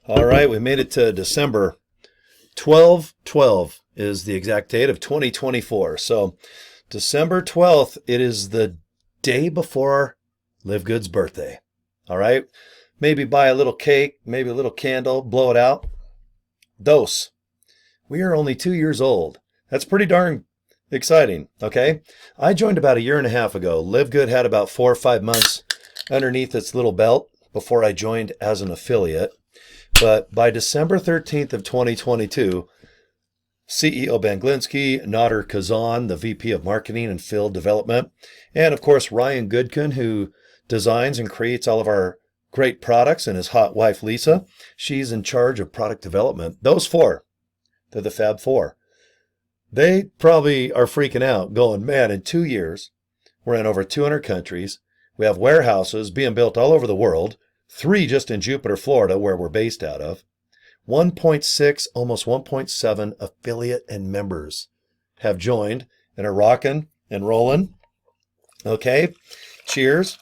All right, we made it to December 12/12 is the exact date of 2024. So December 12th, it is the day before Live Good's birthday. All right, maybe buy a little cake, maybe a little candle, blow it out. Dose. We are only 2 years old. That's pretty darn exciting, okay? I joined about a year and a half ago. Live Good had about 4 or 5 months underneath its little belt before I joined as an affiliate. But by December 13th of 2022, CEO Ben Glinsky, Nader Kazan, the VP of Marketing and Field Development, and of course Ryan Goodkin, who designs and creates all of our great products, and his hot wife Lisa, she's in charge of product development. Those four, they're the Fab Four. They probably are freaking out, going, man, in 2 years, we're in over 200 countries. We have warehouses being built all over the world. 3 just in Jupiter, Florida, where we're based out of. 1.6, almost 1.7 affiliate and members have joined and are rocking and rolling. Okay, cheers.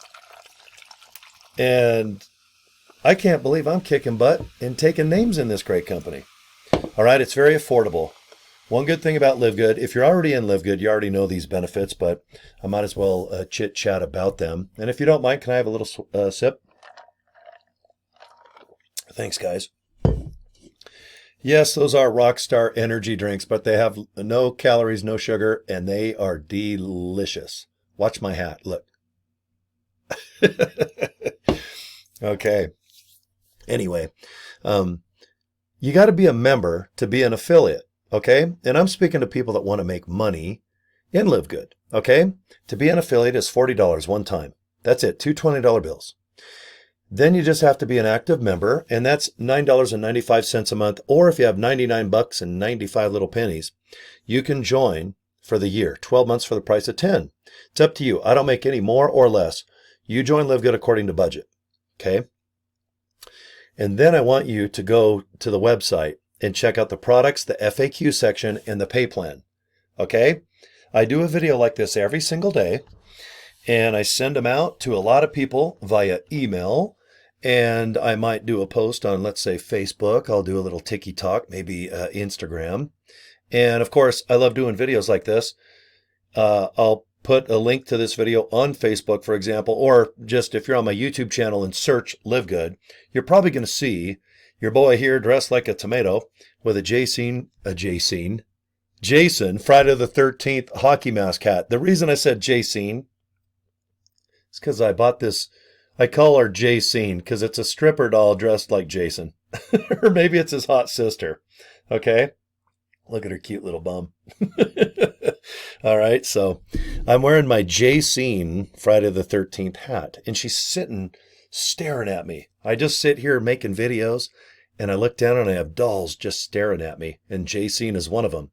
And I can't believe I'm kicking butt and taking names in this great company. All right, it's very affordable. One good thing about Live Good, if you're already in Live Good, you already know these benefits, but I might as well chit chat about them. And if you don't mind, can I have a little sip? Thanks, guys. Yes, those are Rockstar energy drinks, but they have no calories, no sugar, and they are delicious. Watch my hat. Look. Okay. Anyway, you got to be a member to be an affiliate, okay? And I'm speaking to people that want to make money in Live Good, okay? To be an affiliate is $40 one time. That's it, 2 $20 bills. Then you just have to be an active member, and that's $9.95 a month. Or if you have 99 bucks and 95 little pennies, you can join for the year, 12 months for the price of 10. It's up to you. I don't make any more or less. You join Live Good according to budget, okay? And then I want you to go to the website and check out the products, the FAQ section, and the pay plan, okay? I do a video like this every single day, and I send them out to a lot of people via email. And I might do a post on, let's say, Facebook. I'll do a little TikTok, maybe Instagram. And of course, I love doing videos like this. I'll put a link to this video on Facebook, for example, or just if you're on my YouTube channel and search Live Good, you're probably going to see your boy here dressed like a tomato with a Jason Friday the 13th hockey mask hat. The reason I said Jason is because I bought this. I call her Jacene because it's a stripper doll dressed like Jason. Or maybe it's his hot sister. Okay? Look at her cute little bum. All right, so I'm wearing my Jacene Friday the 13th hat, and she's sitting staring at me. I just sit here making videos, and I look down and I have dolls just staring at me, and Jacene is one of them.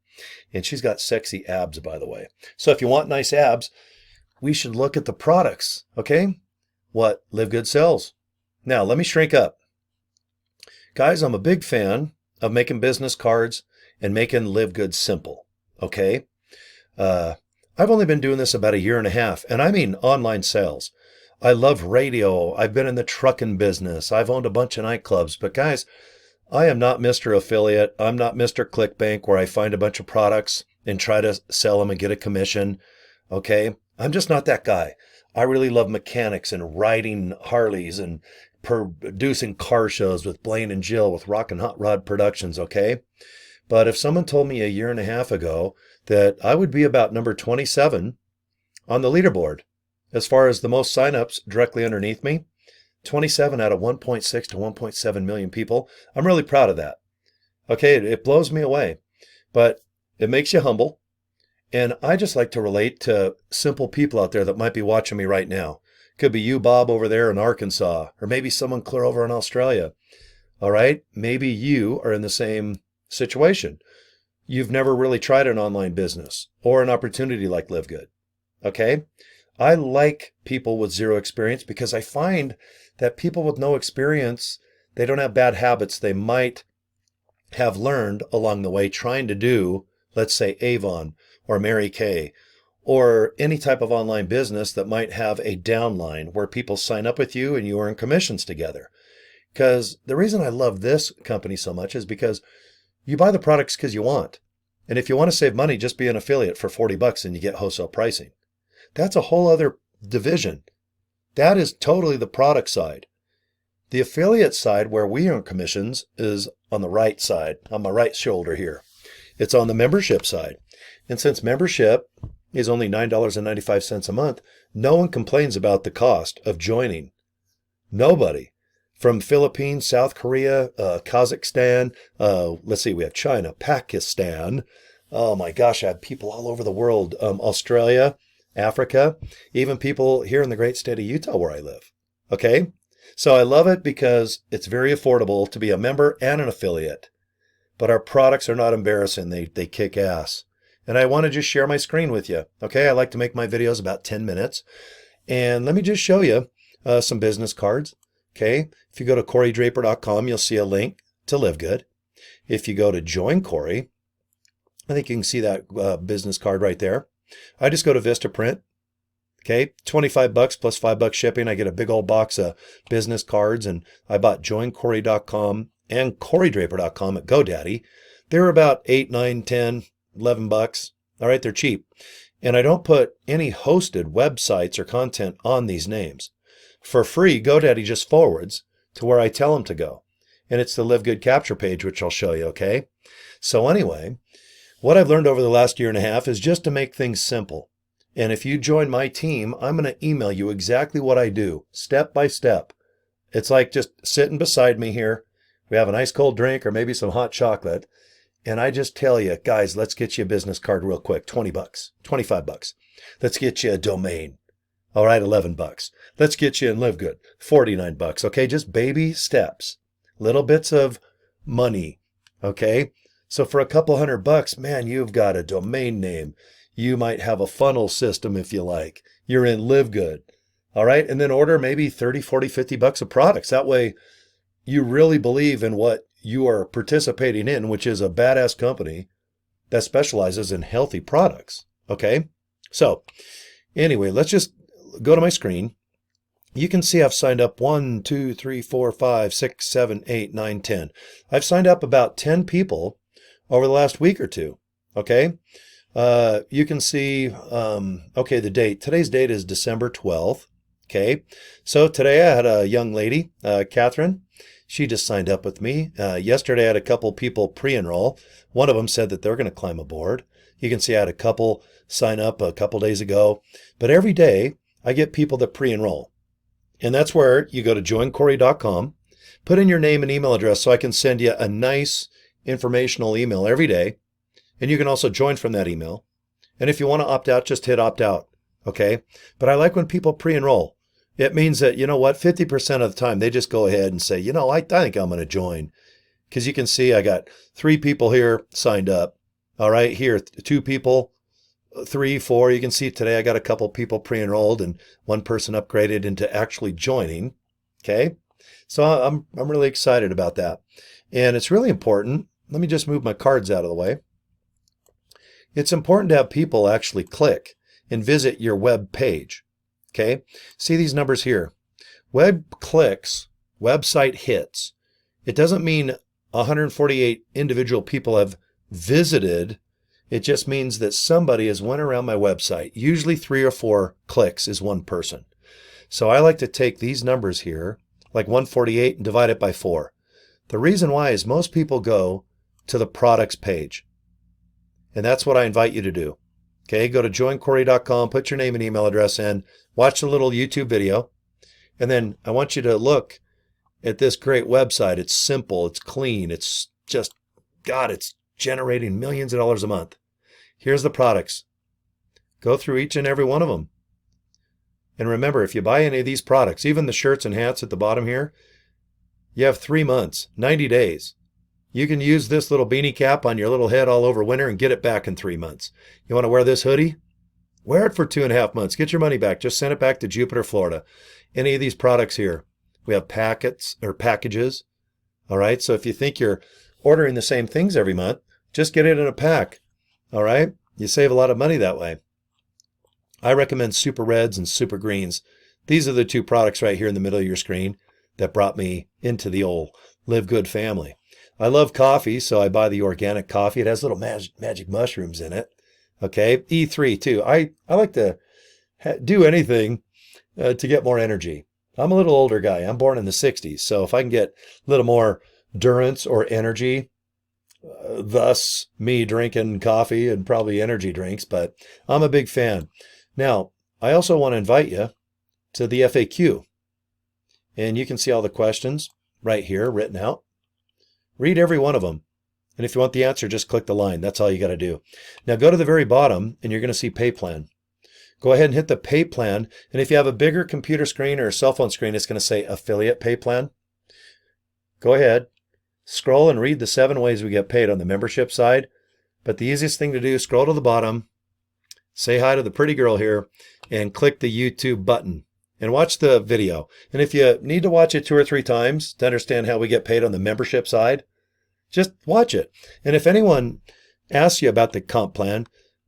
And she's got sexy abs, by the way. So if you want nice abs, we should look at the products, okay? What Live Good sells. Now, let me shrink up. Guys, I'm a big fan of making business cards and making Live Good simple, okay? I've only been doing this about a year and a half, and I mean online sales. I love radio. I've been in the trucking business. I've owned a bunch of nightclubs. But guys, I am not Mr. Affiliate. I'm not Mr. ClickBank where I find a bunch of products and try to sell them and get a commission, okay? I'm just not that guy. I really love mechanics and riding Harleys and producing car shows with Blaine and Jill with Rockin' Hot Rod Productions, okay? But if someone told me a year and a half ago that I would be about number 27 on the leaderboard as far as the most signups directly underneath me, 27 out of 1.6 to 1.7 million people, I'm really proud of that. Okay, it blows me away, but it makes you humble. And I just like to relate to simple people out there that might be watching me right now. Could be you, Bob, over there in Arkansas, or maybe someone clear over in Australia. All right? Maybe you are in the same situation. You've never really tried an online business or an opportunity like Live Good. Okay? I like people with zero experience because I find that people with no experience, they don't have bad habits they might have learned along the way trying to do, let's say, Avon or Mary Kay, or any type of online business that might have a downline where people sign up with you and you earn commissions together. Because the reason I love this company so much is because you buy the products because you want. And if you want to save money, just be an affiliate for $40 and you get wholesale pricing. That's a whole other division. That is totally the product side. The affiliate side, where we earn commissions, is on the right side, on my right shoulder here. It's on the membership side. And since membership is only $9.95 a month, no one complains about the cost of joining. Nobody. From Philippines, South Korea, Kazakhstan, let's see, we have China, Pakistan. Oh my gosh, I have people all over the world. Australia, Africa, even people here in the great state of Utah where I live. Okay? So I love it because it's very affordable to be a member and an affiliate. But our products are not embarrassing. They kick ass. And I want to just share my screen with you. Okay? I like to make my videos about 10 minutes. And let me just show you some business cards. Okay? If you go to corydraper.com, you'll see a link to LiveGood. If you go to joincory, I think you can see that business card right there. I just go to Vistaprint. Okay, $25 plus $5 shipping. I get a big old box of business cards, and I bought joincory.com and corydraper.com at GoDaddy. They're about $8, $9, $10, $11. All right, they're cheap. And I don't put any hosted websites or content on these names. For free, GoDaddy just forwards to where I tell them to go. And it's the Live Good capture page, which I'll show you, okay? So anyway, what I've learned over the last year and a half is just to make things simple. And if you join my team, I'm going to email you exactly what I do, step by step. It's like just sitting beside me here. We have an ice cold drink or maybe some hot chocolate. And I just tell you, guys, let's get you a business card real quick, $20, $25. Let's get you a domain. All right, $11. Let's get you in LiveGood, $49. Okay, just baby steps, little bits of money. Okay, so for a couple $100, man, you've got a domain name. You might have a funnel system if you like. You're in LiveGood. All right, and then order maybe 30, 40, $50 of products. That way, you really believe in what you are participating in, which is a badass company that specializes in healthy products. Okay, so anyway, let's just go to my screen. You can see I've signed up 1, 2, 3, 4, 5, 6, 7, 8, 9, 10. I've signed up about 10 people over the last week or two. Okay. You can see, okay, the date. Today's date is December 12th. Okay. So today I had a young lady, Catherine. She just signed up with me. Yesterday I had a couple people pre-enroll. One of them said that they're going to climb aboard. You can see I had a couple sign up a couple days ago. But every day I get people that pre-enroll. And that's where you go to joincory.com, put in your name and email address so I can send you a nice informational email every day. And you can also join from that email. And if you want to opt out, just hit opt out. Okay. But I like when people pre-enroll. It means that, you know what, 50% of the time they just go ahead and say, you know, I think I'm going to join. Because you can see I got 3 people here signed up. All right. Here, 2 people, 3, 4. You can see today I got a couple people pre-enrolled and 1 person upgraded into actually joining. Okay. So I'm really excited about that. And it's really important. Let me just move my cards out of the way. It's important to have people actually click and visit your web page. Okay. See these numbers here. Web clicks, website hits. It doesn't mean 148 individual people have visited. It just means that somebody has went around my website. Usually 3 or 4 clicks is 1 person. So I like to take these numbers here, like 148, and divide it by 4. The reason why is most people go to the products page. And that's what I invite you to do. Okay, go to joincory.com, put your name and email address in, watch the little YouTube video, and then I want you to look at this great website. It's simple, it's clean, it's just, God, it's generating millions of dollars a month. Here's the products. Go through each and every one of them. And remember, if you buy any of these products, even the shirts and hats at the bottom here, you have 3 months, 90 days. You can use this little beanie cap on your little head all over winter and get it back in 3 months. You want to wear this hoodie? Wear it for 2.5 months. Get your money back. Just send it back to Jupiter, Florida. Any of these products here. We have packets or packages. All right. So if you think you're ordering the same things every month, just get it in a pack. All right. You save a lot of money that way. I recommend Super Reds and Super Greens. These are the 2 products right here in the middle of your screen. that brought me into the old Live Good family. I love coffee, so I buy the organic coffee. It has little magic mushrooms in it. Okay, E3 too. I like to do anything to get more energy. I'm a little older guy. I'm born in the 60s, so if I can get a little more endurance or energy, thus me drinking coffee and probably energy drinks, but I'm a big fan. Now, I also want to invite you to the FAQ, and you can see all the questions right here written out. Read every one of them. And if you want the answer, just click the line. That's all you got to do. Now go to the very bottom and you're going to see pay plan. Go ahead and hit the pay plan. And if you have a bigger computer screen or a cell phone screen, it's going to say affiliate pay plan. Go ahead, scroll and read the 7 ways we get paid on the membership side. But the easiest thing to do, scroll to the bottom, say hi to the pretty girl here, and click the YouTube button and watch the video. And if you need to watch it 2 or 3 times to understand how we get paid on the membership side, just watch it. And if anyone asks you about the comp plan,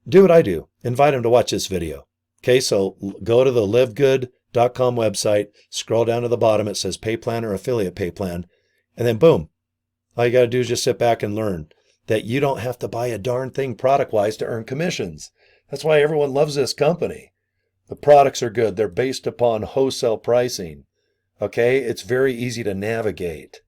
do what I do. Invite them to watch this video. Okay, so go to the livegood.com website, scroll down to the bottom, it says pay plan or affiliate pay plan, and then boom. All you got to do is just sit back and learn that you don't have to buy a darn thing product-wise to earn commissions. That's why everyone loves this company. The products are good. They're based upon wholesale pricing. Okay, it's very easy to navigate.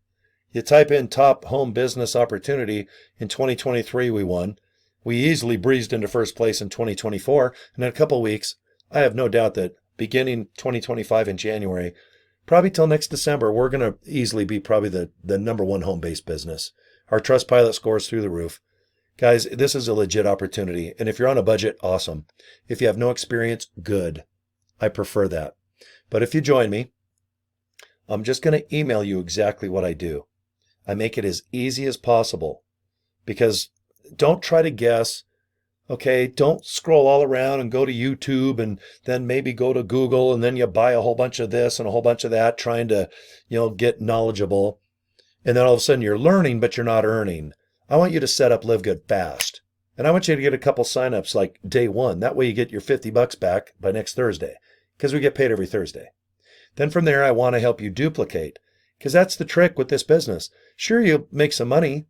You type in top home business opportunity in 2023, we won. We easily breezed into first place in 2024. And in a couple of weeks, I have no doubt that beginning 2025 in January, probably till next December, we're going to easily be probably the #1 home-based business. Our Trustpilot scores through the roof. Guys, this is a legit opportunity. And if you're on a budget, awesome. If you have no experience, good. I prefer that. But if you join me, I'm just going to email you exactly what I do. I make it as easy as possible because don't try to guess. Okay, don't scroll all around and go to YouTube and then maybe go to Google and then you buy a whole bunch of this and a whole bunch of that trying to, get knowledgeable. And then all of a sudden you're learning, but you're not earning. I want you to set up Live Good fast. And I want you to get a couple signups like day 1. That way you get your $50 back by next Thursday because we get paid every Thursday. Then from there, I want to help you duplicate because that's the trick with this business. Sure, you'll make some money,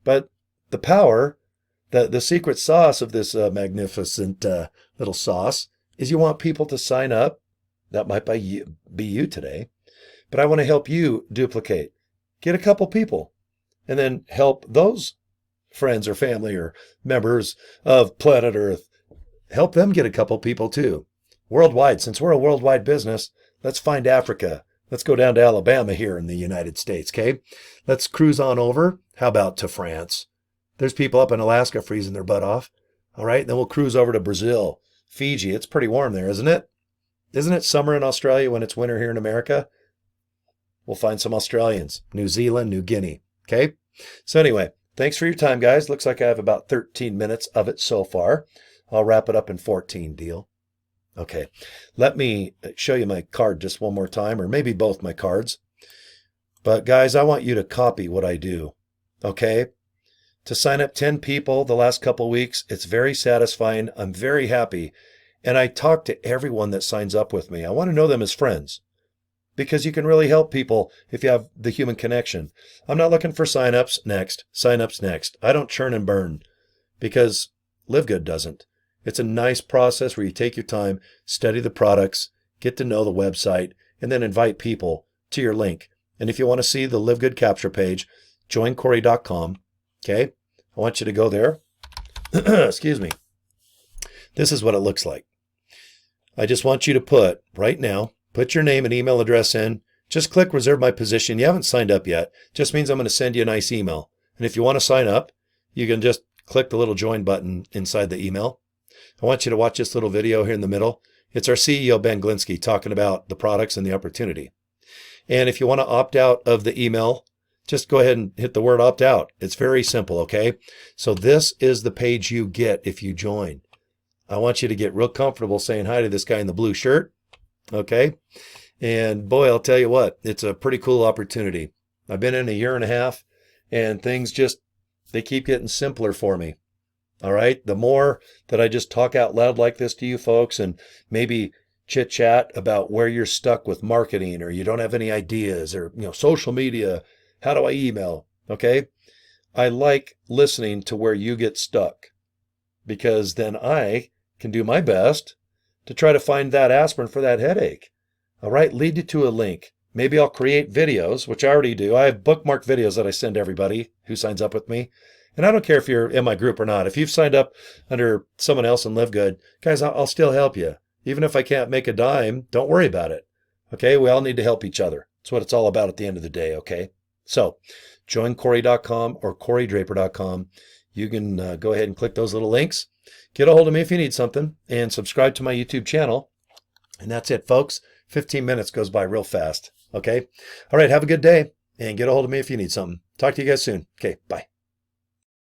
but the power, the secret sauce of this magnificent little sauce is you want people to sign up. That might be you today, but I want to help you duplicate. Get a couple people and then help those friends or family or members of planet Earth. Help them get a couple people too. Worldwide, since we're a worldwide business, let's find Africa. Let's go down to Alabama here in the United States, okay? Let's cruise on over. How about to France? There's people up in Alaska freezing their butt off. All right, then we'll cruise over to Brazil, Fiji. It's pretty warm there, isn't it? Isn't it summer in Australia when it's winter here in America? We'll find some Australians, New Zealand, New Guinea, okay? So anyway, thanks for your time, guys. Looks like I have about 13 minutes of it so far. I'll wrap it up in 14, deal. Okay, let me show you my card just one more time, or maybe both my cards. But guys, I want you to copy what I do, okay? To sign up 10 people the last couple weeks, it's very satisfying. I'm very happy. And I talk to everyone that signs up with me. I want to know them as friends because you can really help people if you have the human connection. I'm not looking for signups next. I don't churn and burn because Live Good doesn't. It's a nice process where you take your time, study the products, get to know the website, and then invite people to your link. And if you want to see the Live Good capture page, joincory.com. Okay, I want you to go there. Excuse me. This is what it looks like. I just want you to put your name and email address in. Just click reserve my position. You haven't signed up yet. Just means I'm going to send you a nice email. And if you want to sign up, you can just click the little join button inside the email. I want you to watch this little video here in the middle. It's our CEO, Ben Glinsky, talking about the products and the opportunity. And if you want to opt out of the email, just go ahead and hit the word opt out. It's very simple, okay? So this is the page you get if you join. I want you to get real comfortable saying hi to this guy in the blue shirt, okay? And boy, I'll tell you what, it's a pretty cool opportunity. I've been in a year and a half, and things they keep getting simpler for me. All right? The more that I just talk out loud like this to you folks and maybe chit chat about where you're stuck with marketing, or you don't have any ideas, or social media. How do I email? Okay. I like listening to where you get stuck, because then I can do my best to try to find that aspirin for that headache. All right, lead you to a link. Maybe I'll create videos, which I already do. I have bookmarked videos that I send to everybody who signs up with me. And I don't care if you're in my group or not. If you've signed up under someone else in Live Good, guys, I'll still help you. Even if I can't make a dime, don't worry about it. Okay, we all need to help each other. That's what it's all about at the end of the day, okay? So, joincory.com or corydraper.com. You can go ahead and click those little links. Get a hold of me if you need something, and subscribe to my YouTube channel. And that's it, folks. 15 minutes goes by real fast. Okay? All right, have a good day, and get a hold of me if you need something. Talk to you guys soon. Okay, bye.